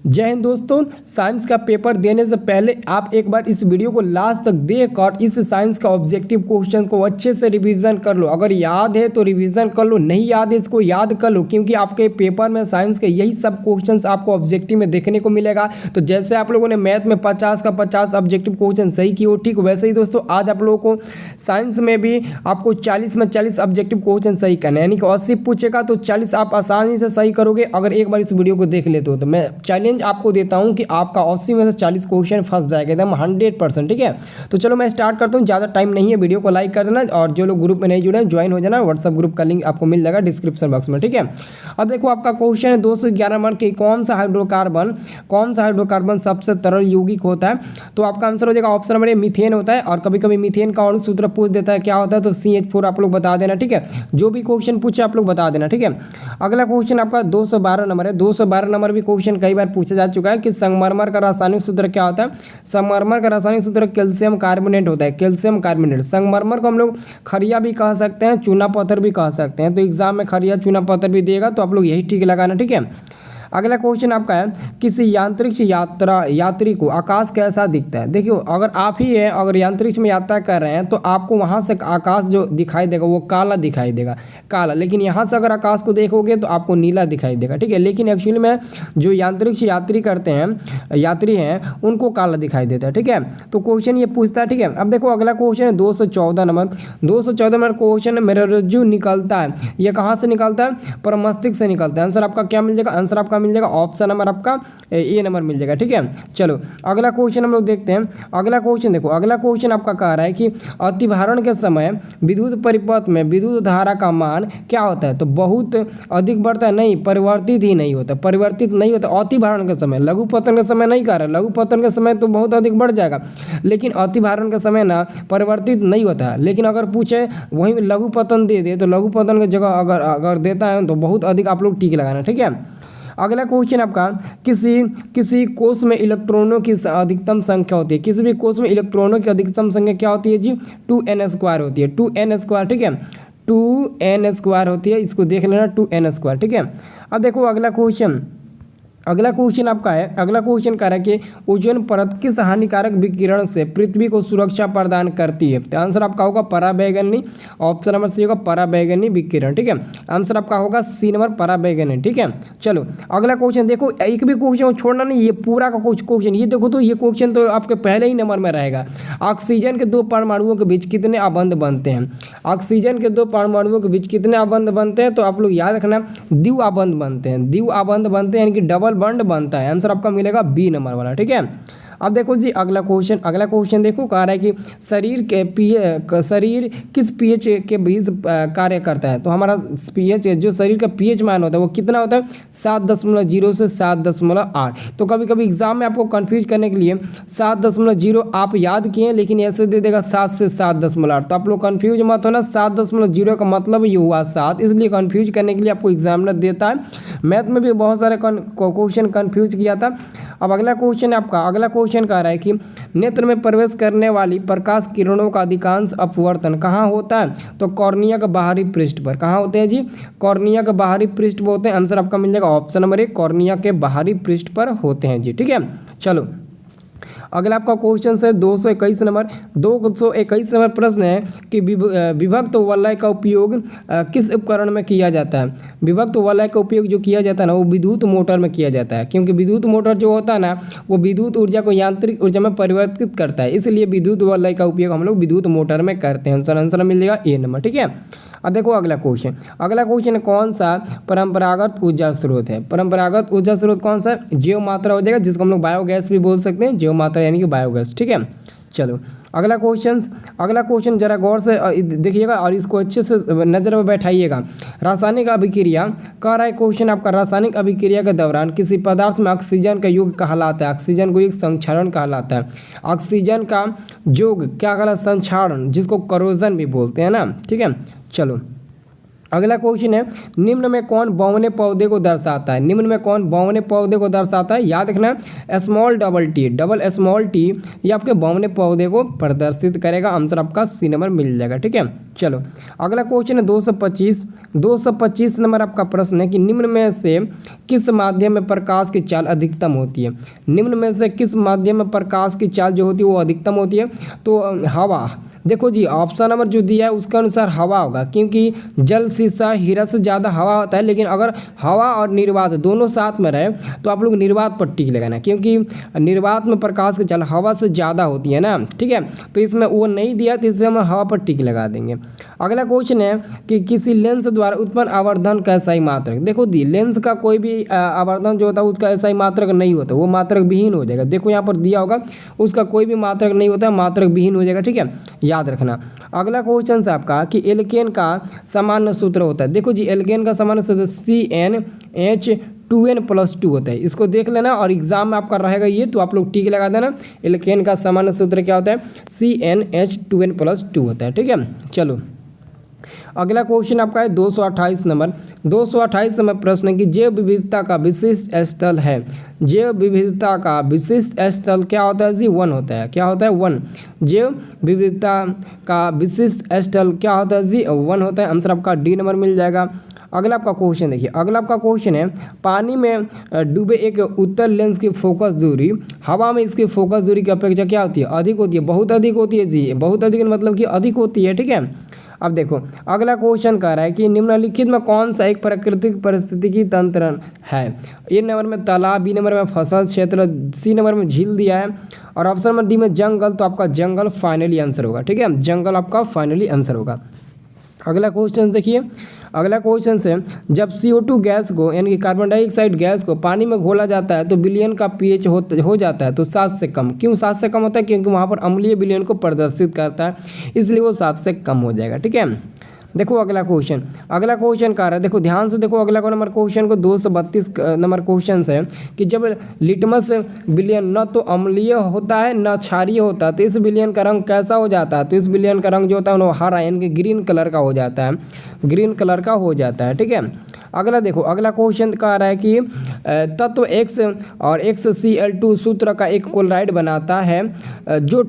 जय हिंद दोस्तों। साइंस का पेपर देने से पहले आप एक बार इस वीडियो को लास्ट तक देख और इस साइंस का ऑब्जेक्टिव क्वेश्चन को अच्छे से रिवीजन कर लो। अगर याद है तो रिवीजन कर लो, नहीं याद है इसको याद कर लो, क्योंकि आपके पेपर में साइंस के यही सब क्वेश्चंस आपको ऑब्जेक्टिव में देखने को मिलेगा। तो जैसे आप लोगों ने मैथ में 50 का 50 ऑब्जेक्टिव क्वेश्चन सही किए हो, ठीक वैसे ही दोस्तों आज आप लोगों को साइंस में भी आपको 40 में 40 ऑब्जेक्टिव क्वेश्चन सही करना है, यानी कि 80 पूछेगा तो 40 आप आसानी से सही करोगे अगर एक बार इस वीडियो को देख लेते हो। तो मैं चैलेंज आपको देता हूं कि आपका 80 में से 40 क्वेश्चन फंस जाएगा एकदम 100%, ठीक है। तो चलो मैं स्टार्ट करता हूं, ज़्यादा टाइम नहीं है, वीडियो को लाइक कर देना और जो लोग ग्रुप में नहीं जुड़े हैं ज्वाइन हो जाना। व्हाट्सअप ग्रुप का लिंक आपको मिल जाएगा डिस्क्रिप्शन बॉक्स में, ठीक है। अब देखो आपका क्वेश्चन है 211 नंबर के, कौन सा हाइड्रोकार्बन सबसे तरल यौगिक होता है। तो आपका आंसर हो जाएगा ऑप्शन नंबर ए मीथेन होता है। और कभी कभी मीथेन का अणु सूत्र पूछ देता है क्या होता है, तो CH4 आप लोग बता देना, ठीक है। जो भी क्वेश्चन पूछे आप लोग बता देना, ठीक है। अगला क्वेश्चन आपका 212 नंबर है। 212 नंबर भी क्वेश्चन कई बार पूछा जा चुका है कि संगमरमर का रासायनिक सूत्र क्या होता है। संगमरमर का रासायनिक सूत्र कैल्शियम कार्बोनेट होता है, कैल्शियम कार्बोनेट। संगमरमर को हम लोग खरिया भी कह सकते हैं, चूना पत्थर भी कह सकते हैं। तो एग्जाम में खरिया चूना पत्थर भी देगा, तो आप लोग यही ठीक लगाना, ठीक है। अगला क्वेश्चन आपका है किसी यांत्रिक यात्री को आकाश कैसा दिखता है। देखियो अगर आप ही है, अगर यांत्रिक में यात्रा कर रहे हैं तो आपको वहाँ से आकाश जो दिखाई देगा वो काला दिखाई देगा, काला। लेकिन यहाँ से अगर आकाश को देखोगे तो आपको नीला दिखाई देगा, ठीक है। लेकिन एक्चुअली में जो यांत्रिक यात्री हैं उनको काला दिखाई देता है, ठीक है। तो क्वेश्चन ये पूछता है, ठीक है। अब देखो अगला क्वेश्चन है 214 नंबर। 214 नंबर क्वेश्चन मेरा रज्जु निकलता है, ये कहाँ से निकलता है, परमस्तिष्क से निकलता है। आंसर आपका क्या मिल जाएगा, आंसर आपका मिल जाएगा ऑप्शन नंबर आपका ए नंबर मिल जाएगा, ठीक है। चलो अगला क्वेश्चन हम लोग देखते हैं। अगला क्वेश्चन देखो, अगला क्वेश्चन आपका कह रहा है कि अतिभारण के समय विद्युत परिपथ में विद्युत धारा का मान क्या होता है। तो बहुत अधिक बढ़ता है, नहीं, परिवर्तित ही नहीं होता, परिवर्तित नहीं होता अतिभारण के समय। लघु पतन के समय नहीं कह रहा, लघु पतन के समय तो बहुत अधिक बढ़ जाएगा, लेकिन अतिभारण के समय ना परिवर्तित नहीं होता है। लेकिन अगर पूछे वहीं लघु पतन दे दे तो लघु पतन की जगह अगर देता है तो बहुत अधिक आप लोग ठीक लगाना, ठीक है। अगला क्वेश्चन आपका किसी कोष में इलेक्ट्रॉनों की अधिकतम संख्या होती है। किसी भी कोष में इलेक्ट्रॉनों की अधिकतम संख्या क्या होती है जी, 2n² होती है, 2n², ठीक है। 2n² होती है, इसको देख लेना 2n², ठीक है। अब देखो अगला क्वेश्चन आपका है, अगला क्वेश्चन कह रहा है कि ओजोन परत किस हानिकारक विकिरण से पृथ्वी को सुरक्षा प्रदान करती है। तो आंसर आपका होगा पराबैंगनी, ऑप्शन नंबर सी होगा पराबैंगनी विकिरण, ठीक है। आंसर आपका होगा सी नंबर पराबैंगनी, ठीक है। चलो अगला क्वेश्चन देखो, एक भी क्वेश्चन छोड़ना नहीं, ये पूरा का कुछ क्वेश्चन ये देखो, तो ये क्वेश्चन तो आपके पहले ही नंबर में रहेगा। ऑक्सीजन के 2 परमाणुओं के बीच कितने आबंध बनते हैं। ऑक्सीजन के 2 परमाणुओं के बीच कितने आबंध बनते हैं, तो आप लोग याद रखना द्वि आबंध बनते हैं, द्वि आबंध बनते हैं, यानी कि डबल बॉन्ड बनता है। आंसर आपका मिलेगा बी नंबर वाला, ठीक है। अब देखो जी अगला क्वेश्चन देखो, कह रहा है कि शरीर किस pH के बीच कार्य करता है। तो हमारा pH जो शरीर का pH मान होता है वो कितना होता है, 7.0 से 7.8। तो कभी कभी एग्जाम में आपको कंफ्यूज करने के लिए 7.0 आप याद किए, लेकिन ऐसे दे देगा 7 से 7.8। तो आप लोग कंफ्यूज मत होना, 7.0 का मतलब ये हुआ 7, इसलिए कंफ्यूज करने के लिए आपको एग्जामिनर देता है। मैथ में भी बहुत सारे क्वेश्चन कंफ्यूज किया था। अब अगला क्वेश्चन है आपका, अगला क्वेश्चन कह रहा है कि नेत्र में प्रवेश करने वाली प्रकाश किरणों का अधिकांश अपवर्तन कहाँ होता है। तो कॉर्निया के बाहरी पृष्ठ पर। कहाँ होते हैं जी, कॉर्निया के बाहरी पृष्ठ पर होते हैं। आंसर आपका मिल जाएगा ऑप्शन नंबर 1 कॉर्निया के बाहरी पृष्ठ पर होते हैं जी, ठीक है। चलो अगला आपका क्वेश्चन है 221 नंबर। 221 नंबर प्रश्न है कि विभक्त वलय का उपयोग किस उपकरण में किया जाता है। विभक्त वलय का उपयोग जो किया जाता है ना वो विद्युत मोटर में किया जाता है, क्योंकि विद्युत मोटर जो होता है ना वो विद्युत ऊर्जा को यांत्रिक ऊर्जा में परिवर्तित करता है, इसलिए विद्युत वलय का उपयोग हम लोग विद्युत मोटर में करते हैं। आंसर मिल जाएगा ए नंबर, ठीक है। अब देखो अगला क्वेश्चन कौन सा परंपरागत ऊर्जा स्रोत है। परंपरागत ऊर्जा स्रोत कौन सा है, जैव मात्रा हो जाएगा, जिसको हम लोग बायोगैस भी बोल सकते हैं, जैव मात्रा यानी कि बायोगैस, ठीक है। चलो अगला क्वेश्चन जरा गौर से देखिएगा और इसको अच्छे से नज़र में बैठाइएगा। रासायनिक अभिक्रिया कह रहा है क्वेश्चन आपका, रासायनिक अभिक्रिया के दौरान किसी पदार्थ में ऑक्सीजन का योग कहलाता है, ऑक्सीजन को एक संक्षारण कहलाता है। ऑक्सीजन का योग क्या कहलाता है, संक्षारण, जिसको करोजन भी बोलते हैं ना, ठीक है। चलो अगला क्वेश्चन है, निम्न में कौन बौने पौधे को दर्शाता है? निम्न में कौन बौने पौधे को दर्शाता है? याद रखना, small double T, double small T, ये आपके बौने पौधे को प्रदर्शित करेगा। आंसर आपका सी नंबर मिल जाएगा। ठीक है, चलो अगला क्वेश्चन है 225 नंबर आपका प्रश्न है कि निम्न में से किस माध्यम में प्रकाश की चाल अधिकतम होती है? निम्न में से किस माध्यम में प्रकाश की चाल जो होती है वो अधिकतम होती है? तो हवा। देखो जी, ऑप्शन नंबर जो दिया है उसके अनुसार हवा होगा, क्योंकि जल, शीशा, हीरा से ज़्यादा हवा होता है। लेकिन अगर हवा और निर्वात दोनों साथ में रहे तो आप लोग निर्वात पर टिक लगाना, क्योंकि निर्वात में प्रकाश की चाल हवा से ज़्यादा होती है ना। ठीक है, तो इसमें वो नहीं दिया तो इससे हम हवा पर टिक लगा देंगे। अगला क्वेश्चन है कि किसी लेंस द्वारा उत्पन्न आवर्धन का SI मात्रक। देखो दी, लेंस का कोई भी आवर्धन जो होता है उसका SI मात्रक नहीं होता, वो मात्रक विहीन हो जाएगा। देखो यहाँ पर दिया होगा, उसका कोई भी मात्रक नहीं होता, मात्रक विहीन हो जाएगा। ठीक है, याद रखना। अगला क्वेश्चन है आपका कि एल्केन का सामान्य सूत्र होता है। देखो जी, एल्केन का सामान्य सूत्र CnH2n+2 होता है। इसको देख लेना और एग्जाम में आपका रहेगा ये, तो आप लोग टिक लगा देना। एल्केन का सामान्य सूत्र क्या होता है? CnH2n+2 होता है। ठीक है, चलो अगला क्वेश्चन आपका है 228 नंबर। 228 नंबर प्रश्न है कि जैव विविधता का विशिष्ट स्थल है। जैव विविधता का विशिष्ट स्थल क्या होता है जी? 1 होता है। क्या होता है? 1। जैव विविधता का विशिष्ट स्थल क्या होता है जी? 1 होता है। आंसर आपका डी नंबर मिल जाएगा। अगला आपका क्वेश्चन देखिए, अगला आपका क्वेश्चन है, पानी में डूबे एक उत्तल लेंस की फोकस दूरी हवा में इसकी फोकस दूरी की अपेक्षा क्या होती है? अधिक होती है, बहुत अधिक होती है जी। बहुत अधिक मतलब कि अधिक होती है। ठीक है, अब देखो अगला क्वेश्चन कह रहा है कि निम्नलिखित में कौन सा एक प्राकृतिक पारिस्थितिकी तंत्र है? ए नंबर में तालाब, बी नंबर में फसल क्षेत्र, सी नंबर में झील दिया है और ऑप्शन नंबर डी में जंगल। तो आपका जंगल फाइनली आंसर होगा। ठीक है, जंगल आपका फाइनली आंसर होगा। अगला क्वेश्चन देखिए, अगला क्वेश्चन से जब CO2 गैस को यानी कि कार्बन डाइऑक्साइड गैस को पानी में घोला जाता है तो विलयन का pH हो जाता है तो 7 से कम। क्यों 7 से कम होता है? क्योंकि वहाँ पर अम्लीय विलयन को प्रदर्शित करता है, इसलिए वो 7 से कम हो जाएगा। ठीक है, देखो अगला क्वेश्चन कह रहा है, देखो ध्यान से देखो अगला नंबर क्वेश्चन को 232 नंबर क्वेश्चन है कि जब लिटमस विलयन न तो अम्लीय होता है न क्षारीय होता है तो इस विलयन का रंग कैसा हो जाता है? तो इस विलयन का रंग जो होता है वो हरा यानी कि ग्रीन कलर का हो जाता है, ग्रीन कलर का हो जाता है। ठीक है, अगला देखो अगला क्वेश्चन कह रहा है कि तत्व X और XCl2 सूत्र का एक क्लोराइड बनाता है जो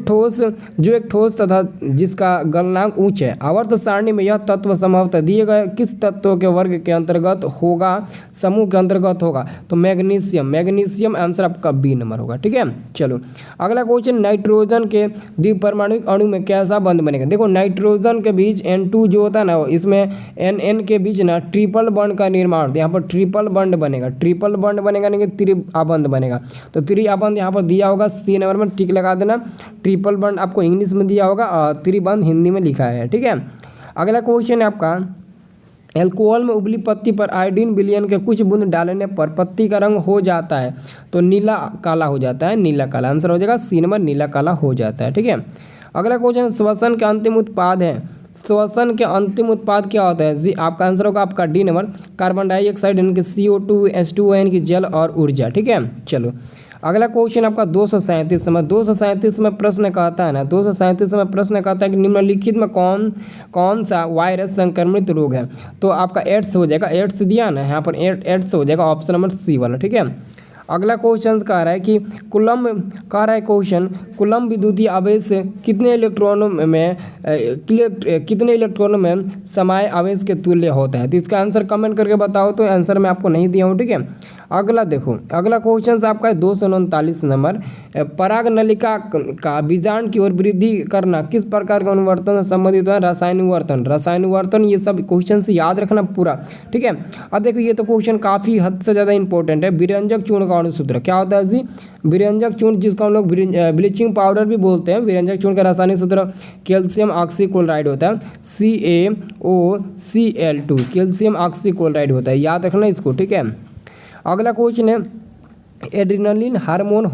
एक ठोस तथा जिसका गलनांक उच्च है। आवर्त सारणी में यह तत्व संभवतः दिए गए किस तत्व के वर्ग के अंतर्गत होगा, समूह के अंतर्गत होगा? तो मैग्नीशियम आंसर आपका बी नंबर होगा। ठीक है, चलो अगला क्वेश्चन, नाइट्रोजन के द्विपरमाणुक अणु में कैसा बंध बनेगा? देखो नाइट्रोजन के बीच N2 जो होता है ना, इसमें NN के बीच ना ट्रिपल बॉन्ड का निर्माण होता है। यहाँ पर ट्रिपल बॉन्ड बनेगा, ट्रिपल बॉन्ड बनेगा नहीं कि त्रिआबंध बनेगा। तो त्रिआबंध यहाँ पर दिया होगा, सी नंबर में टिक लगा देना। ट्रिपल बॉन्ड आपको इंग्लिश में दिया होगा और त्रिबंध हिंदी में लिखा है। ठीक है, अगला क्वेश्चन है आपका, एल्कोहल में उबली पत्ती पर आयोडीन विलयन के कुछ बूंद डालने पर पत्ती का रंग हो जाता है तो नीला काला हो जाता है, नीला काला आंसर हो जाएगा सी नंबर, नीला काला हो जाता है। ठीक है, अगला क्वेश्चन, श्वसन के अंतिम उत्पाद है। श्वसन के अंतिम उत्पाद क्या होता है जी? आपका आंसर होगा आपका डी नंबर, कार्बन डाइऑक्साइड यानी कि CO2 H2O यानी कि जल और ऊर्जा। ठीक है, चलो अगला क्वेश्चन आपका 237 नंबर। 237 में प्रश्न कहता है ना, 237 में प्रश्न कहता है कि निम्नलिखित में कौन सा वायरस संक्रमित रोग है? तो आपका एड्स हो जाएगा, एड्स दिया ना यहाँ पर एड्स हो जाएगा ऑप्शन नंबर सी वाला। ठीक है, अगला क्वेश्चन कह रहा है कि कुलम्ब विद्युतीय आवेश कितने इलेक्ट्रॉनों में समाय आवेश के तुल्य होता है? तो इसका आंसर कमेंट करके बताओ, तो आंसर मैं आपको नहीं दिया हूँ। ठीक है, अगला देखो अगला क्वेश्चन आपका है 239 नंबर, पराग नलिका का बीजांड की ओर वृद्धि करना किस प्रकार का अनुवर्तन से संबंधित है? रसायनुवर्तन, ये सब क्वेश्चन से याद रखना पूरा। ठीक है, अब देखो ये तो क्वेश्चन काफ़ी हद से ज़्यादा इंपॉर्टेंट है। विरंजक चूर्ण का अणुसूत्र क्या होता है जी? विरंजक चूर्ण, जिसको हम लोग ब्लीचिंग पाउडर भी बोलते हैं। विरंजक चूर्ण का रासायनिक सूत्र कैल्शियम ऑक्सीक्लोराइड होता है, CaOCl2, कैल्शियम ऑक्सीक्लोराइड होता है, याद रखना इसको। ठीक है, अगला क्वेश्चन है एड्रिनलिन हार्मोन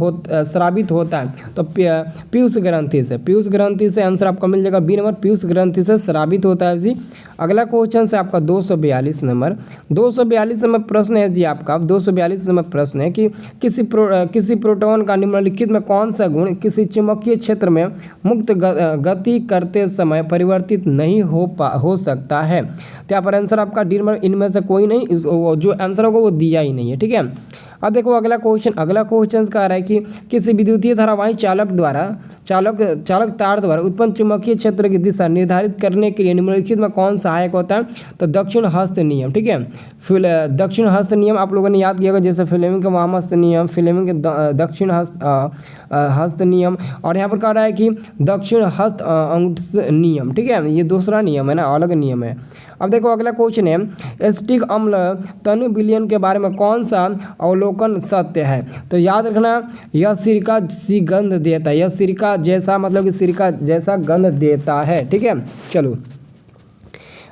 स्रावित होता है? तो पीयूष ग्रंथि से, पीयूष ग्रंथि से आंसर आपका मिल जाएगा बी नंबर, पीयूष ग्रंथि से स्रावित होता है जी। अगला क्वेश्चन से आपका 242 नंबर, 242 नंबर प्रश्न है जी आपका, 242 नंबर प्रश्न है कि किसी प्रोटॉन का निम्नलिखित में कौन सा गुण किसी चुंबकीय क्षेत्र में मुक्त गति करते समय परिवर्तित नहीं हो सकता है? तो यहाँ पर आंसर आपका डी नंबर, इनमें से कोई नहीं, जो आंसर होगा वो दिया ही नहीं है, ठीक है। अब देखो अगला क्वेश्चन कह रहा है कि किसी विद्युतीय धारावाही चालक तार द्वारा उत्पन्न चुंबकीय क्षेत्र की दिशा निर्धारित करने के लिए निम्नलिखित में कौन सहायक होता है? तो दक्षिण हस्त नियम, ठीक है। दक्षिण हस्त नियम आप लोगों ने याद किया होगा, जैसे फ्लेमिंग का वाम हस्त नियम, फ्लेमिंग के दक्षिण हस्त नियम, और यहाँ पर कह रहा है कि दक्षिण हस्त अंगुष्ठ नियम, ठीक है। ये दूसरा नियम है ना, अलग नियम है। अब देखो अगला क्वेश्चन है, एसिटिक अम्ल तनु विलयन के बारे में कौन सा अवलोकन सत्य है? तो याद रखना, यह सिरका सी गंध देता है, यह सिरका जैसा, मतलब कि सिरका जैसा गंध देता है, ठीक है। चलो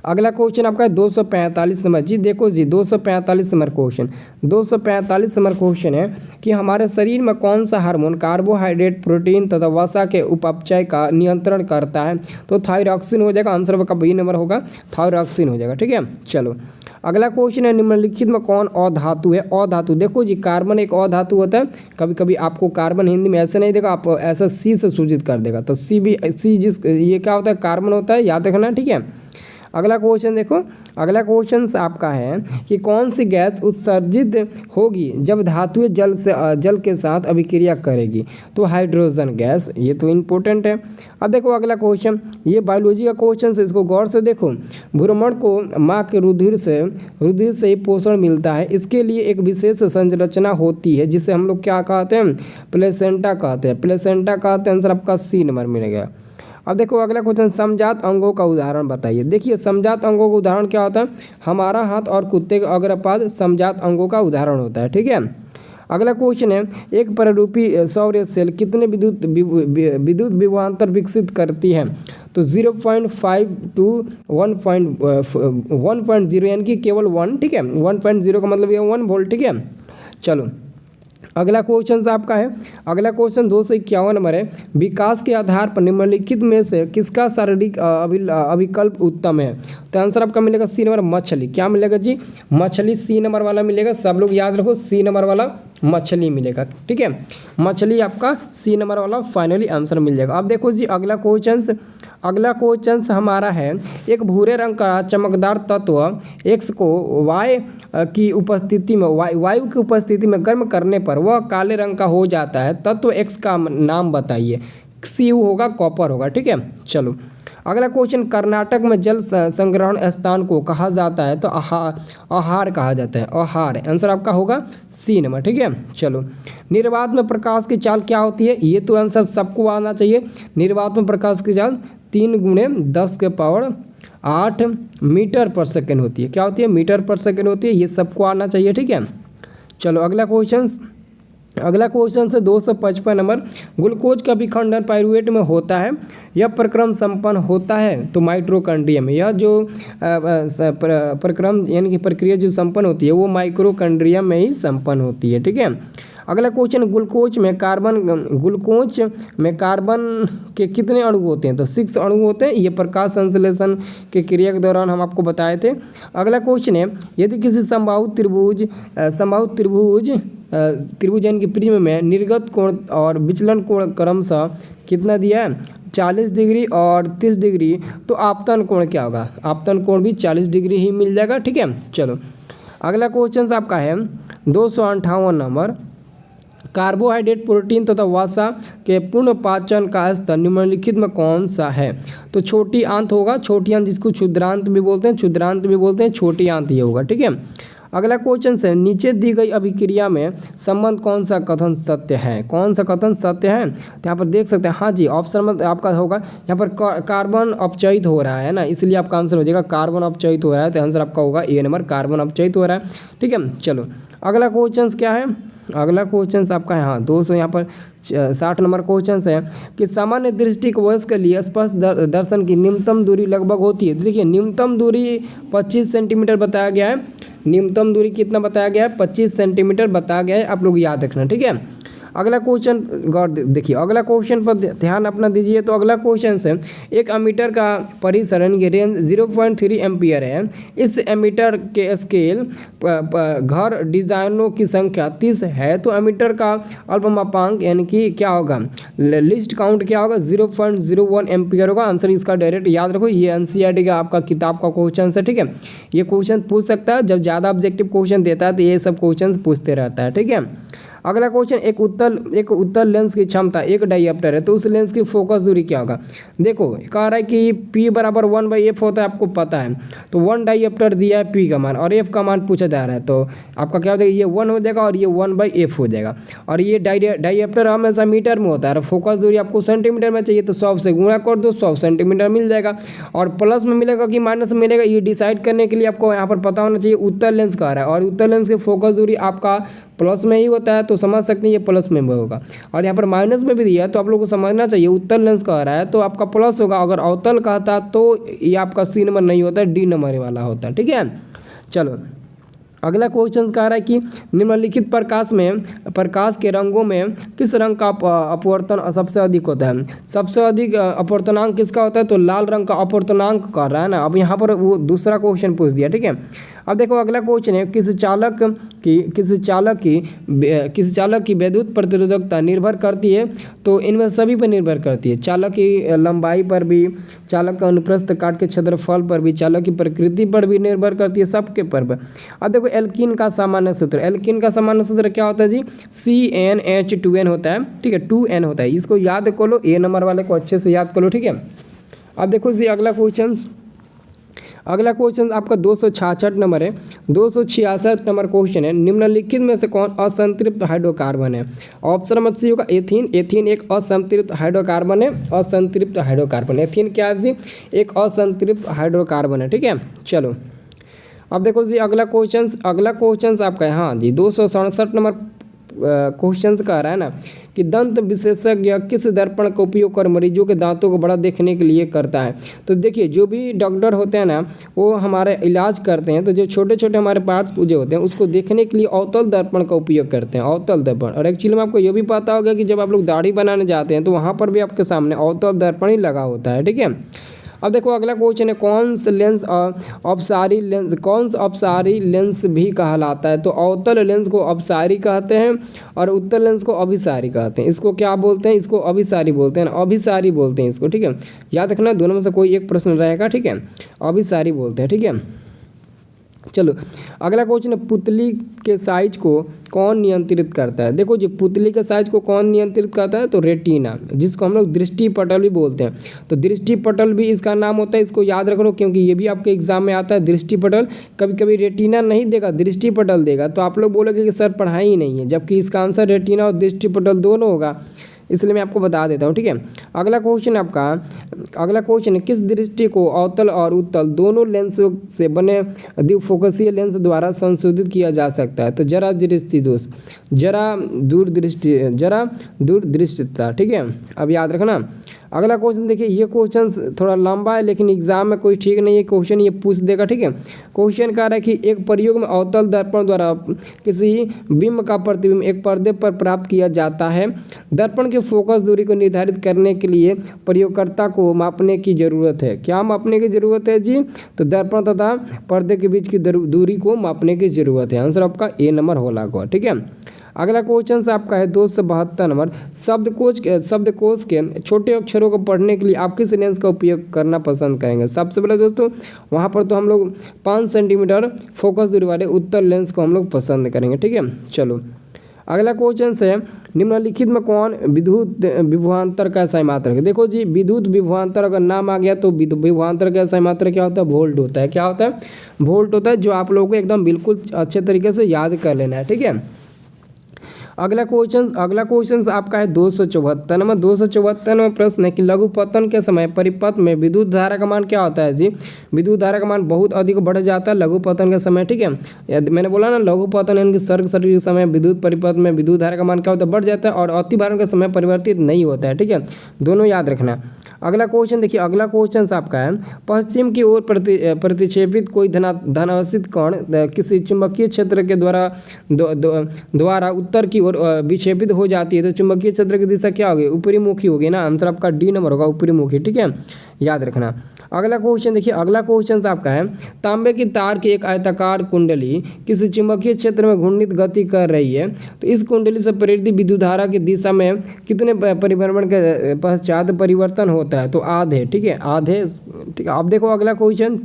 अगला क्वेश्चन आपका है 245 नंबर जी। देखो जी 245 नंबर क्वेश्चन, 245 नंबर क्वेश्चन है कि हमारे शरीर में कौन सा हार्मोन कार्बोहाइड्रेट, प्रोटीन तथा वसा के उपचय का नियंत्रण करता है? तो थायरॉक्सिन हो जाएगा, आंसर आपका बी नंबर होगा, थायरॉक्सिन हो जाएगा, ठीक है। चलो अगला क्वेश्चन है, निम्नलिखित में कौन अधातु है? अधातु, देखो जी कार्बन एक अधातु होता है, कभी कभी आपको कार्बन हिंदी में ऐसे नहीं देगा, आप ऐसा सी से सूचित कर देगा, तो ये क्या होता है? कार्बन होता है, याद रखना, ठीक है। अगला क्वेश्चन देखो, अगला क्वेश्चन आपका है कि कौन सी गैस उत्सर्जित होगी जब धातुएं जल के साथ अभिक्रिया करेगी? तो हाइड्रोजन गैस, ये तो इम्पोर्टेंट है। अब देखो अगला क्वेश्चन, ये बायोलॉजी का क्वेश्चन है, इसको गौर से देखो। भ्रूण को माँ के रुधिर से ही पोषण मिलता है, इसके लिए एक विशेष संरचना होती है जिसे हम लोग क्या कहते हैं? प्लेसेंटा कहते हैं, प्लेसेंटा कहते हैं, आंसर आपका सी नंबर मिलेगा। अब देखो अगला क्वेश्चन, समजात अंगों का उदाहरण बताइए। देखिए समजात अंगों का उदाहरण क्या होता है? हमारा हाथ और कुत्ते का अग्रपाद समजात अंगों का उदाहरण होता है, ठीक है। अगला क्वेश्चन है, एक पररूपी सौर सेल कितने विद्युत विभवांतर विकसित करती है? तो 0.5 to 1.0, यानी कि केवल 1, ठीक है। 1.0 का मतलब ये 1 वोल्ट, ठीक है। चलो अगला क्वेश्चन आपका है, अगला क्वेश्चन 251 नंबर है, विकास के आधार पर निम्नलिखित में से किसका शारीरिक अभिकल्प उत्तम है? तो आंसर आपका मिलेगा सी नंबर, मछली। क्या मिलेगा जी? मछली, सी नंबर वाला मिलेगा, सब लोग याद रखो, सी नंबर वाला मछली मिलेगा, ठीक है। मछली आपका सी नंबर वाला फाइनली आंसर मिल जाएगा। अब देखो जी अगला क्वेश्चन हमारा है, एक भूरे रंग का चमकदार तत्व एक्स को वायु की उपस्थिति में गर्म करने पर वह काले रंग का हो जाता है, तत्व एक्स का नाम बताइए। Cu होगा, कॉपर होगा, ठीक है। चलो अगला क्वेश्चन, कर्नाटक में जल संग्रहण स्थान को कहा जाता है? तो आहार कहा जाता है, आहार, आंसर आपका होगा सी नंबर, ठीक है। चलो निर्वात में प्रकाश की चाल क्या होती है? ये तो आंसर सबको आना चाहिए। निर्वात में प्रकाश की चाल 3 × 10⁸ मीटर पर सेकेंड होती है। क्या होती है? मीटर पर सेकेंड होती है, ये सबको आना चाहिए, ठीक है। चलो अगला क्वेश्चन से 255 नंबर, ग्लूकोज का विखंडन पाइरूवेट में होता है, यह प्रक्रम संपन्न होता है तो माइटोकॉन्ड्रिया में। यह जो प्रक्रम यानी कि प्रक्रिया जो संपन्न होती है वो माइटोकॉन्ड्रिया में ही संपन्न होती है, ठीक है। अगला क्वेश्चन, ग्लूकोज में कार्बन के कितने अणु होते हैं? तो 6 अणु होते हैं, ये प्रकाश संश्लेषण के क्रिया के दौरान हम आपको बताए थे। अगला क्वेश्चन है, यदि किसी समबाहु त्रिभुज यानी कि प्रिज्म में निर्गत कोण और विचलन कोण क्रमशः कितना दिया है? 40 डिग्री और 30 डिग्री, तो आपतन कोण क्या होगा? आपतन कोण भी 40 डिग्री ही मिल जाएगा, ठीक है। चलो अगला क्वेश्चन आपका है 258 नंबर, कार्बोहाइड्रेट, प्रोटीन तथा वसा के पूर्ण पाचन का स्तर निम्नलिखित में कौन सा है? तो छोटी आंत होगा, छोटी आंत जिसको क्षुद्रांत भी बोलते हैं, छोटी आंत ये होगा, ठीक है। अगला क्वेश्चन से, नीचे दी गई अभिक्रिया में संबंध कौन सा कथन सत्य है? कौन सा कथन सत्य है? तो यहाँ पर देख सकते हैं, हाँ जी ऑप्शन में आपका होगा, यहाँ पर कार्बन अपचयित हो रहा है ना, इसलिए आपका आंसर हो जाएगा कार्बन अपचयित हो रहा है, तो आंसर आपका होगा ए नंबर, कार्बन अपचयित हो रहा है, ठीक है। चलो अगला क्वेश्चन क्या है? अगला क्वेश्चन आपका है, हाँ 200 यहाँ पर 60 नंबर क्वेश्चन है कि सामान्य दृष्टि वयस्क के लिए स्पष्ट दर्शन की न्यूनतम दूरी लगभग होती है। देखिए न्यूनतम दूरी 25 सेंटीमीटर बताया गया है, न्यूनतम दूरी कितना बताया गया है, 25 सेंटीमीटर बताया गया है, आप लोग याद रखना, ठीक है। अगला क्वेश्चन गौर देखिए, अगला क्वेश्चन पर ध्यान अपना दीजिए। तो अगला क्वेश्चन से एक एमीटर का परिसरण की रेंज 0.3 एम्पियर है। इस एमीटर के स्केल घर डिजाइनों की संख्या 30 है, तो एमीटर का अल्पमापांक यानी कि क्या होगा, लिस्ट काउंट क्या होगा, 0.01 एम्पियर होगा। आंसर इसका डायरेक्ट याद रखो, ये एनसीईआरटी का आपका किताब का क्वेश्चन है, ठीक है। ये क्वेश्चन पूछ सकता है, जब ज़्यादा ऑब्जेक्टिव क्वेश्चन देता है तो ये सब क्वेश्चन पूछते रहता है, ठीक है। अगला क्वेश्चन, एक उत्तल लेंस की क्षमता 1 डायप्टर है, तो उस लेंस की फोकस दूरी क्या होगा। देखो कह रहा है कि P बराबर 1/f होता है, आपको पता है। तो 1 डायप्टर दिया है P का मान और f का मान पूछा जा रहा है, तो आपका क्या हो जाएगा, ये 1 हो जाएगा और ये 1/f हो जाएगा। और ये डायप्टर हमेशा मीटर में होता है और फोकस दूरी आपको सेंटीमीटर में चाहिए, तो 100 से गुणा कर दो, 100 सेंटीमीटर मिल जाएगा। और प्लस में मिलेगा कि माइनस में मिलेगा, ये डिसाइड करने के लिए आपको यहाँ पर पता होना चाहिए उत्तल लेंस कह रहा है, और उत्तल लेंस की फोकस दूरी आपका प्लस में ही होता है, तो समझ सकते हैं ये प्लस में होगा। और यहाँ पर माइनस में भी दिया है, तो आप लोगों को समझना चाहिए उत्तल लेंस कह रहा है तो आपका प्लस होगा। अगर अवतल कहता तो ये आपका C नंबर नहीं होता है, D नंबर वाला होता है, ठीक है। चलो अगला क्वेश्चन कह रहा है कि निम्नलिखित प्रकाश के रंगों में किस रंग का अपवर्तन सबसे अधिक होता है। सबसे अधिक अपवर्तनांक किसका होता है, तो लाल रंग का अपवर्तनांक कर रहा है ना। अब यहाँ पर वो दूसरा क्वेश्चन पूछ दिया, ठीक है। अब देखो अगला क्वेश्चन है, किसी चालक की विद्युत प्रतिरोधकता निर्भर करती है, तो इनमें सभी पर निर्भर करती है। चालक की लंबाई पर भी, चालक का अनुप्रस्थ काट के क्षेत्रफल पर भी, चालक की प्रकृति पर भी निर्भर करती है, सबके पर। अब देखो एल्कीन का सामान्य सूत्र क्या होता है जी, CnH2n होता है, ठीक है, 2n होता है। इसको याद कर लो, A नंबर वाले को अच्छे से याद कर लो, ठीक है। अब देखो जी अगला क्वेश्चन आपका 266 नंबर है। 266 नंबर क्वेश्चन है, निम्नलिखित में से कौन असंतृप्त हाइड्रोकार्बन है। ऑप्शन नंबर सी होगा एथीन। एथीन एक असंतृप्त हाइड्रोकार्बन है, असंतृप्त हाइड्रोकार्बन। एथीन क्या है जी, एक असंतृप्त हाइड्रोकार्बन है, ठीक है। चलो अब देखो जी अगला क्वेश्चन आपका है, हाँ जी 267 नंबर क्वेश्चन कह रहा है ना कि दंत विशेषज्ञ किस दर्पण का उपयोग कर मरीजों के दांतों को बड़ा देखने के लिए करता है। तो देखिए जो भी डॉक्टर होते हैं ना, वो हमारे इलाज करते हैं, तो जो छोटे छोटे हमारे पार्ट्स पूजे होते हैं उसको देखने के लिए अवतल दर्पण का उपयोग करते हैं, अवतल दर्पण। और एक्चुअली में आपको ये भी पता होगा कि जब आप लोग दाढ़ी बनाने जाते हैं तो वहाँ पर भी आपके सामने अवतल दर्पण ही लगा होता है, ठीक है। अब देखो अगला क्वेश्चन है, कौन सा अपसारी लेंस भी कहलाता है। तो अवतल लेंस को अपसारी कहते हैं और उत्तल लेंस को अभिसारी कहते हैं। इसको क्या बोलते हैं, इसको अभिसारी बोलते हैं, अभिसारी बोलते हैं इसको, ठीक है। याद रखना दोनों में से कोई एक प्रश्न रहेगा, ठीक है। अभिसारी बोलते हैं, ठीक है। चलो अगला क्वेश्चन है, पुतली के साइज को कौन नियंत्रित करता है। देखो जी पुतली के साइज को कौन नियंत्रित करता है, तो रेटिना, जिसको हम लोग दृष्टि पटल भी बोलते हैं। तो दृष्टि पटल भी इसका नाम होता है, इसको याद रख लो क्योंकि ये भी आपके एग्जाम में आता है। दृष्टि पटल कभी कभी रेटिना नहीं देगा, दृष्टि पटल देगा, तो आप लोग बोलोगे कि सर पढ़ाई ही नहीं है, जबकि इसका आंसर रेटिना और दृष्टि पटल दोनों होगा, इसलिए मैं आपको बता देता हूँ, ठीक है। अगला क्वेश्चन है, किस दृष्टि को अवतल और उत्तल दोनों लेंस से बने द्विफोकसीय लेंस द्वारा संशोधित किया जा सकता है। तो जरा दूरदृष्टिता, ठीक है, अब याद रखना। अगला क्वेश्चन देखिए, ये क्वेश्चन थोड़ा लंबा है लेकिन एग्जाम में कोई ठीक नहीं है, क्वेश्चन ये पूछ देगा, ठीक है। क्वेश्चन कह रहा है कि एक प्रयोग में अवतल दर्पण द्वारा किसी बिंब का प्रतिबिंब एक पर्दे पर प्राप्त किया जाता है। दर्पण की फोकस दूरी को निर्धारित करने के लिए प्रयोगकर्ता को मापने की जरूरत है। क्या मापने की जरूरत है जी, तो दर्पण तथा पर्दे के बीच की दूरी को मापने की जरूरत है। आंसर आपका A नंबर होगा, ठीक है। अगला क्वेश्चन आपका है 272 नंबर, शब्दकोश के छोटे अक्षरों को पढ़ने के लिए आप किस लेंस का उपयोग करना पसंद करेंगे। सबसे पहले दोस्तों वहाँ पर तो हम लोग 5 सेंटीमीटर फोकस दूरी वाले उत्तल लेंस को हम लोग पसंद करेंगे, ठीक है। चलो अगला क्वेश्चन है, निम्नलिखित में कौन विद्युत विभवांतर का सही मात्रक है। देखो जी विद्युत विभवांतर अगर नाम आ गया तो विभवांतर का सही मात्रक क्या होता है, वोल्ट होता है। क्या होता है, वोल्ट होता है, जो आप लोगों को एकदम बिल्कुल अच्छे तरीके से याद कर लेना है, ठीक है। अगला क्वेश्चन आपका है 274 274वां प्रश्न है कि लघुपतन के समय परिपथ में विद्युत धारा का मान क्या होता है जी। विद्युत धारा का मान बहुत अधिक बढ़ जाता है लघुपतन के समय, ठीक है। मैंने बोला ना लघुपतन यानी कि सर्ग सर्किट के समय विद्युत परिपथ में विद्युत धारा का मान क्या होता है, बढ़ जाता है, और अतिभारण के समय परिवर्तित नहीं होता है, ठीक है। दोनों याद रखना। अगला क्वेश्चन देखिए, अगला क्वेश्चन आपका है पश्चिम की ओर प्रतिक्षेपित कोई धनावेशित कण किसी चुंबकीय क्षेत्र के द्वारा उत्तर की ओर विक्षेपित हो जाती है तो चुंबकीय क्षेत्र की दिशा क्या होगी, ऊपरी मुखी होगी ना। आंसर आपका डी नंबर होगा, ऊपरी मुखी, ठीक है, याद रखना। अगला क्वेश्चन देखिए, अगला क्वेश्चन आपका है तांबे की तार की एक आयताकार कुंडली किसी चुंबकीय क्षेत्र में घूर्णित गति कर रही है तो इस कुंडली से प्रेरित विद्युत धारा की दिशा में कितने परिभ्रमण के पश्चात परिवर्तन होता है, तो आधे, ठीक है, आधे, ठीक है। अब देखो अगला क्वेश्चन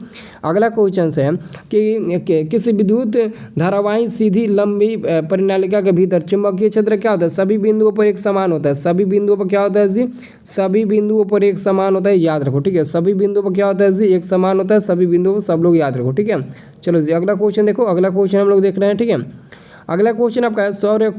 है कि किसी विद्युत धारावाही सीधी लंबी परिनालिका के भीतर चुंबकीय क्षेत्र क्या होता है, सभी बिंदुओं पर एक समान होता है। सभी बिंदुओं पर क्या होता है जी, सभी बिंदुओं पर एक समान होता है, याद रखो, ठीक है। सभी बिंदुओं पर क्या होता है जी, एक समान होता है, सभी बिंदुओं पर सब लोग याद रखो, ठीक है। चलो जी अगला क्वेश्चन देखो, अगला क्वेश्चन हम लोग देख रहे हैं, ठीक है। अगला क्वेश्चन आपका है सौर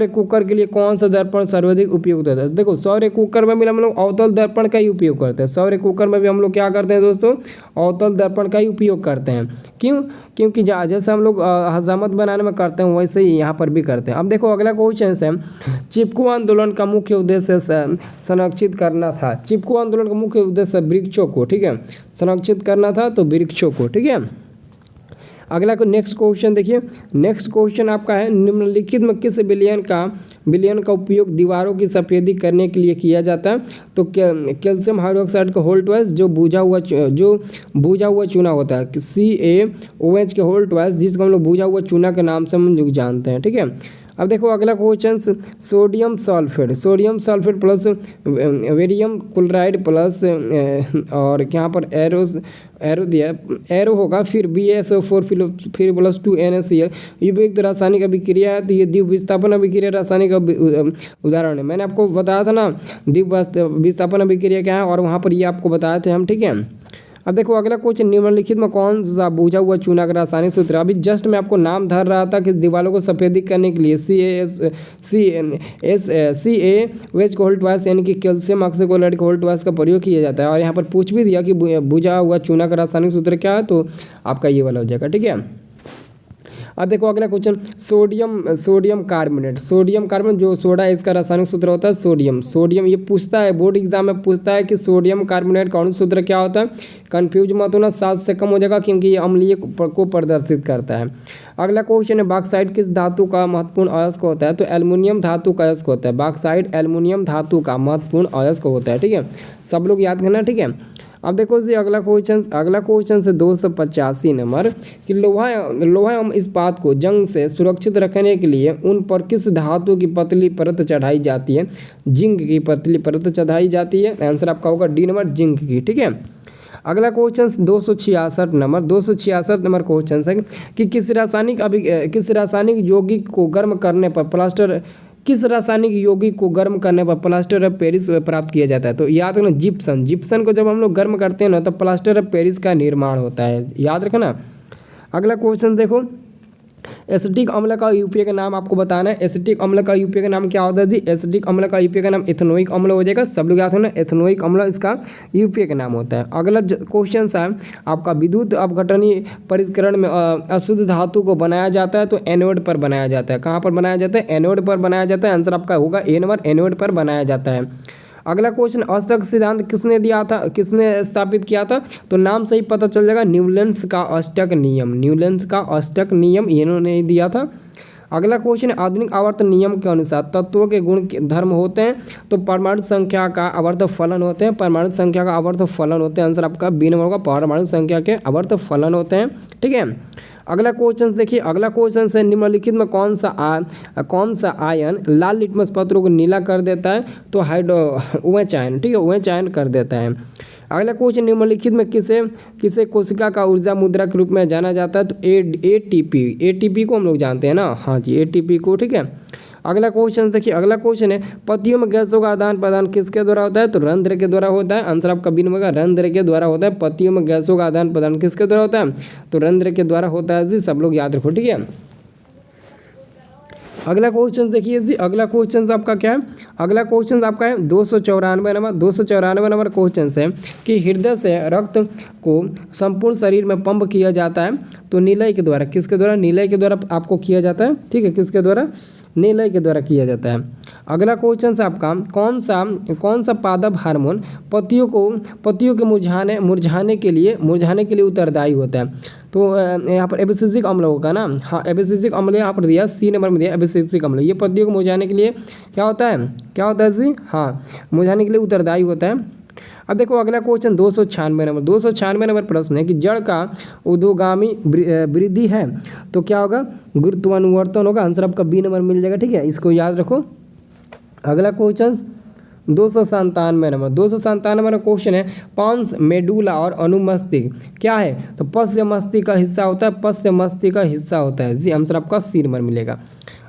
कुकर के लिए कौन सा दर्पण सर्वाधिक उपयुक्त होता है। देखो सौर कुकर में भी हम लोग अवतल दर्पण का ही उपयोग करते हैं। सौर कुकर में भी हम लोग क्या करते हैं दोस्तों, अवतल दर्पण का ही उपयोग करते हैं। क्यों, क्योंकि जैसे हम लोग हजामत बनाने में करते हैं वैसे ही यहाँ पर भी करते हैं। अब देखो अगला क्वेश्चन है चिपको आंदोलन का मुख्य उद्देश्य संरक्षित करना था। चिपको आंदोलन का मुख्य उद्देश्य वृक्षों को, ठीक है, संरक्षित करना था, तो वृक्षों को, ठीक है। अगला को नेक्स्ट क्वेश्चन देखिए, नेक्स्ट क्वेश्चन आपका है निम्नलिखित में किस विलयन का उपयोग दीवारों की सफेदी करने के लिए किया जाता है, तो कैल्शियम हाइड्रोक्साइड का होल्टवाइज जो बूझा हुआ चूना होता है, CaOH के होल्टवाइज जिसको हम लोग बूझा हुआ चूना के नाम से हम लोग जानते हैं, ठीक है। अब देखो अगला question sodium sulphate plus वेरियम chloride plus और यहाँ पर एरो दिया, एरो होगा, फिर BaSO4 फिर प्लस 2 NaCl, ये भी एक रासायनिक अभिक्रिया है। तो ये द्विब विस्थापन अभिक्रिया रासायनिक उदाहरण है। मैंने आपको बताया था ना द्विब विस्थापन अभिक्रिया क्या है, और वहाँ पर ये आपको बताए थे हम, ठीक है। अब देखो अगला क्वेश्चन निम्नलिखित में कौन सा बूझा हुआ चूना का रासायनिक सूत्र, अभी जस्ट मैं आपको नाम धर रहा था कि दीवारों को सफेदी करने के लिए CaOH को होल्टवाइज यानी कि कैल्शियम ऑक्सीक्लोराइड को होल्टवाइज का प्रयोग किया जाता है। और यहाँ पर पूछ भी दिया कि बूझा हुआ चूना का रासायनिक सूत्र क्या है, तो आपका ये वाला हो जाएगा, ठीक है। अब देखो अगला क्वेश्चन सोडियम कार्बोनेट जो सोडा है इसका रासायनिक सूत्र होता है सोडियम। ये पूछता है बोर्ड एग्जाम में, पूछता है कि सोडियम कार्बोनेट का सूत्र क्या होता है। कंफ्यूज मत होना, 7 से कम हो जाएगा क्योंकि ये अम्लीय को प्रदर्शित करता है। अगला क्वेश्चन है बॉक्साइट किस धातु का महत्वपूर्ण अयस्क होता है, तो एल्युमिनियम धातु का अयस्क होता है। बॉक्साइट एल्युमिनियम धातु का महत्वपूर्ण अयस्क होता है, ठीक है, सब लोग याद करना, ठीक है। अब देखो जी अगला क्वेश्चन से 285 नंबर कि लोहा एवं इस्पात को जंग से सुरक्षित रखने के लिए उन पर किस धातु की पतली परत चढ़ाई जाती है, जिंक की पतली परत चढ़ाई जाती है। आंसर आपका होगा डी नंबर, जिंक की, ठीक है। अगला क्वेश्चन 266 नंबर क्वेश्चन है कि किस रासायनिक यौगिक को गर्म करने पर प्लास्टर ऑफ पेरिस प्राप्त किया जाता है, तो याद रखना जिप्सन को जब हम लोग गर्म करते हैं ना तो प्लास्टर ऑफ पेरिस का निर्माण होता है, याद रखना। अगला क्वेश्चन देखो एसिटिक अम्ल का यूपीए का नाम आपको बताना है। एसिटिक अम्ल का यूपीए का नाम क्या होता है जी, एसिटिक अम्ल का यूपीए का नाम एथेनोइक अम्ल हो जाएगा, सब लोग याद रखना, एथेनोइक अम्ल इसका यूपीए का नाम होता है। अगला क्वेश्चन है आपका विद्युत अपघटनीय परिष्करण में अशुद्ध धातु को बनाया जाता है, तो एनोड पर बनाया जाता है। कहाँ पर बनाया जाता है, एनोड पर बनाया जाता है। आंसर आपका होगा ए नंबर, एनोड पर बनाया जाता है। अगला क्वेश्चन अष्टक सिद्धांत किसने स्थापित किया था, तो नाम से ही पता चल जाएगा, न्यूलैंड्स का अष्टक नियम इन्होंने दिया था। अगला क्वेश्चन आधुनिक आवर्त नियम के अनुसार तत्वों के गुण धर्म होते हैं, तो परमाणु संख्या का आवर्त फलन होते हैं, आंसर आपका बी नंबर होगा, परमाणु संख्या के आवर्त फलन होते हैं, ठीक है। अगला क्वेश्चन देखिए, अगला क्वेश्चन से निम्नलिखित में कौन सा आयन लाल लिटमस पत्रों को नीला कर देता है, तो OH आयन, ठीक है, OH आयन कर देता है। अगला क्वेश्चन निम्नलिखित में किसे कोशिका का ऊर्जा मुद्रा के रूप में जाना जाता है, तो ATP को हम लोग जानते हैं ना, हाँ जी ATP को, ठीक है। अगला क्वेश्चन देखिए, अगला क्वेश्चन है पतियों में गैसों का आदान प्रदान किसके द्वारा होता है, तो रंध्र के द्वारा होता है। आंसर आपका बी नंबर का रंध्र के द्वारा होता है। पतियों में गैसों का आदान प्रदान किसके द्वारा होता है, तो रंध्र के द्वारा होता है जी, सब लोग याद रखो, ठीक है। अगला क्वेश्चन देखिए जी, अगला क्वेश्चन आपका क्या है, अगला क्वेश्चन आपका है 294 नंबर। 294 नंबर क्वेश्चन है कि हृदय से रक्त को संपूर्ण शरीर में पंप किया जाता है तो निलय के द्वारा, किसके द्वारा, निलय के द्वारा आपको किया जाता है, ठीक है, किसके द्वारा, निलय के द्वारा किया जाता है। अगला क्वेश्चन है आपका कौन सा पादप हार्मोन पत्तियों के मुरझाने के लिए उत्तरदायी होता है। तो यहाँ पर एबिसिसिक अम्ल होगा ना, हाँ एबिसिसिक अम्ल यहाँ पर दिया, सी नंबर में दिया एबिसिसिक अम्ल। ये पत्तियों को मुरझाने के लिए क्या होता है जी, हाँ मुरझाने के लिए उत्तरदायी होता है। अब देखो अगला क्वेश्चन 296 नंबर प्रश्न है कि जड़ का ऊर्ध्वगामी वृद्धि है तो क्या होगा, गुरुत्वानुवर्तन होगा। आंसर आपका बी नंबर मिल जाएगा, ठीक है, इसको याद रखो। अगला क्वेश्चन 297 नंबर क्वेश्चन है पांस मेडुला और अनुमस्तिष्क क्या है, तो पश्च मस्तिष्क का हिस्सा होता है, पश्च मस्तिष्क का हिस्सा होता है जी। आंसर आपका सी नंबर मिलेगा।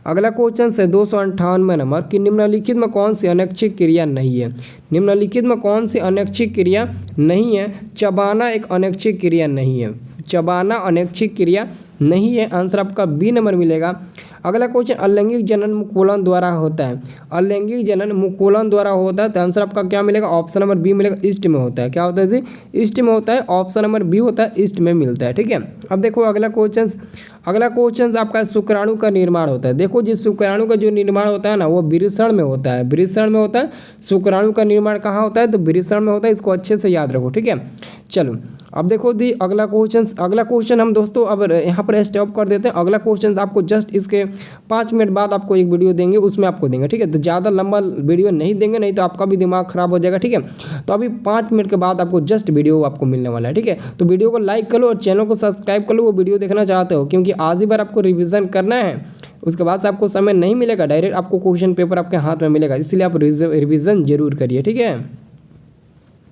अगला क्वेश्चन है 298 नंबर कि निम्नलिखित में कौन सी अनैच्छिक क्रिया नहीं है। निम्नलिखित में कौन सी अनैच्छिक क्रिया नहीं है, चबाना एक अनैच्छिक क्रिया नहीं है, चबाना अनैच्छिक क्रिया नहीं है। आंसर आपका बी नंबर मिलेगा। अगला क्वेश्चन अलैंगिक जनन मुकुलन द्वारा होता है, अलैंगिक जनन मुकुलन द्वारा होता है तो आंसर आपका क्या मिलेगा, ऑप्शन नंबर बी मिलेगा, ईस्ट में होता है। क्या होता है जी, ईस्ट में होता है, ऑप्शन नंबर बी होता है, ईस्ट में मिलता है, ठीक है। अब देखो अगला क्वेश्चन आपका शुक्राणु का निर्माण होता है। देखो जी शुक्राणु का जो निर्माण होता है ना वो वृषण में होता है, वृषण में होता है। शुक्राणु का निर्माण कहाँ होता है, तो वृषण में होता है, इसको अच्छे से याद रखो, ठीक है। चलो अब देखो दी अगला क्वेश्चन हम दोस्तों अब यहाँ पर स्टॉप कर देते हैं। अगला क्वेश्चन आपको जस्ट इसके 5 मिनट बाद आपको एक वीडियो देंगे, उसमें आपको देंगे, ठीक है। तो ज़्यादा लंबा वीडियो नहीं देंगे, नहीं तो आपका भी दिमाग खराब हो जाएगा, ठीक है। तो अभी 5 मिनट के बाद आपको जस्ट वीडियो आपको मिलने वाला है, ठीक है। तो वीडियो को लाइक कर लो और चैनल को सब्सक्राइब कर लो, वो वीडियो देखना चाहते हो, क्योंकि आज ही बार आपको रिविज़न करना है, उसके बाद से आपको समय नहीं मिलेगा, डायरेक्ट आपको क्वेश्चन पेपर आपके हाथ में मिलेगा, इसलिए आप रिविज़न जरूर करिए, ठीक है।